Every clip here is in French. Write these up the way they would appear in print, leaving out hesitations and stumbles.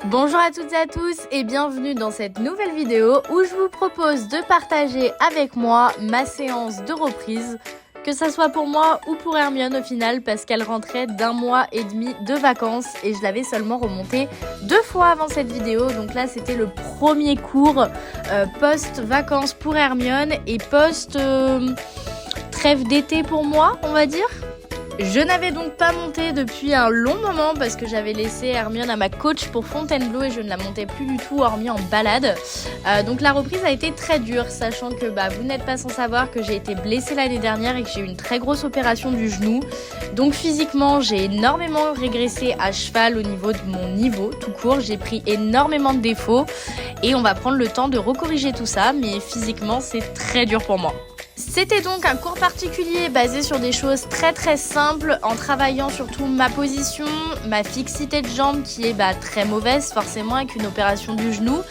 Bonjour à toutes et à tous et bienvenue dans cette nouvelle vidéo où je vous propose de partager avec moi ma séance de reprise, que ça soit pour moi ou pour Hermione au final, parce qu'elle rentrait d'1 mois et demi de vacances et je l'avais seulement remonté 2 fois avant cette vidéo. Donc là c'était le premier cours post-vacances pour Hermione et post-trêve d'été pour moi, on va dire. Je n'avais donc pas monté depuis un long moment parce que j'avais laissé Hermione à ma coach pour Fontainebleau et je ne la montais plus du tout hormis en balade. Donc la reprise a été très dure, sachant que vous n'êtes pas sans savoir que j'ai été blessée l'année dernière et que j'ai eu une très grosse opération du genou. Donc physiquement j'ai énormément régressé à cheval au niveau de mon niveau tout court. J'ai pris énormément de défauts et on va prendre le temps de recorriger tout ça, mais physiquement c'est très dur pour moi. C'était donc un cours particulier basé sur des choses très simples en travaillant surtout ma position, ma fixité de jambe qui est très mauvaise forcément avec une opération du genou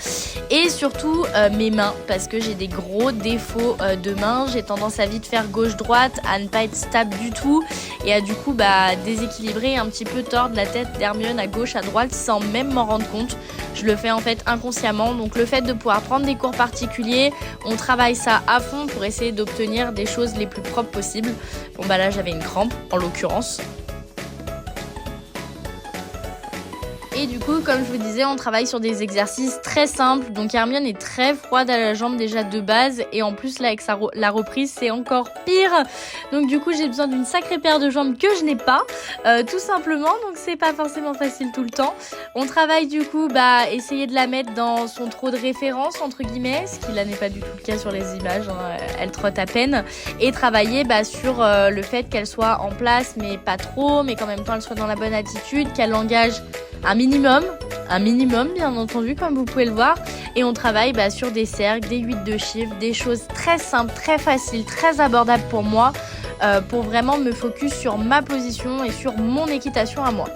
et surtout mes mains parce que j'ai des gros défauts de main. J'ai tendance à vite faire gauche-droite, à ne pas être stable du tout et à du coup déséquilibrer et un petit peu tordre la tête d'Hermione à gauche, à droite sans même m'en rendre compte. Je le fais en fait inconsciemment, donc le fait de pouvoir prendre des cours particuliers, on travaille ça à fond pour essayer d'obtenir des choses les plus propres possibles. Bon là j'avais une crampe en l'occurrence. Et du coup, comme je vous disais, on travaille sur des exercices très simples. Donc Hermione est très froide à la jambe déjà de base. Et en plus, là, avec la reprise, c'est encore pire. Donc du coup, j'ai besoin d'une sacrée paire de jambes que je n'ai pas, tout simplement. Donc c'est pas forcément facile tout le temps. On travaille du coup, essayer de la mettre dans son trot de référence, entre guillemets. Ce qui là n'est pas du tout le cas sur les images. Elle trotte à peine. Et travailler sur le fait qu'elle soit en place, mais pas trop. Mais qu'en même temps, elle soit dans la bonne attitude, qu'elle engage un minimum bien entendu comme vous pouvez le voir et on travaille sur des cercles, des 8 de chiffres, des choses très simples, très faciles, très abordables pour moi pour vraiment me focus sur ma position et sur mon équitation à moi.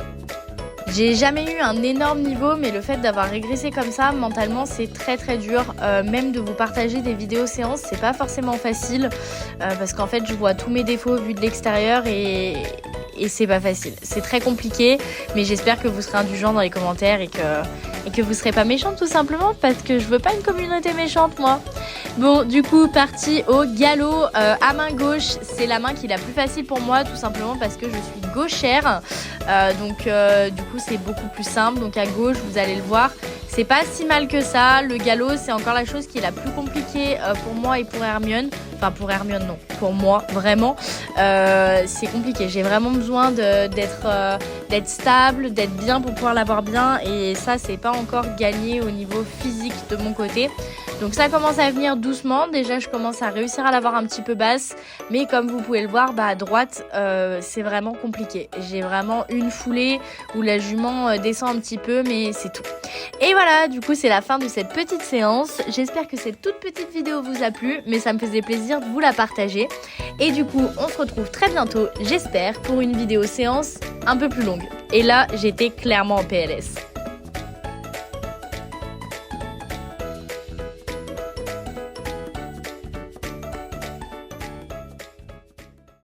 J'ai jamais eu un énorme niveau mais le fait d'avoir régressé comme ça mentalement c'est très dur, même de vous partager des vidéos séances c'est pas forcément facile parce qu'en fait je vois tous mes défauts vus de l'extérieur et c'est pas facile, c'est très compliqué mais j'espère que vous serez indulgents dans les commentaires et que vous serez pas méchants tout simplement parce que je veux pas une communauté méchante moi. Bon du coup parti au galop à main gauche, c'est la main qui est la plus facile pour moi tout simplement parce que je suis gauchère donc du coup c'est beaucoup plus simple. Donc à gauche vous allez le voir, c'est pas si mal que ça. Le galop c'est encore la chose qui est la plus compliquée pour moi et pour Hermione. Enfin pour Hermione non, pour moi vraiment c'est compliqué. J'ai vraiment besoin d'être stable, d'être bien pour pouvoir l'avoir bien et ça c'est pas encore gagné au niveau physique de mon côté. Donc ça commence à venir doucement, déjà je commence à réussir à l'avoir un petit peu basse mais comme vous pouvez le voir à droite c'est vraiment compliqué. J'ai vraiment une foulée où la jument descend un petit peu mais c'est tout. Et voilà, du coup c'est la fin de cette petite séance. J'espère que cette toute petite vidéo vous a plu mais ça me faisait plaisir de vous la partager. Et du coup on se retrouve très bientôt, j'espère, pour une vidéo séance un peu plus longue. Et là j'étais clairement en PLS.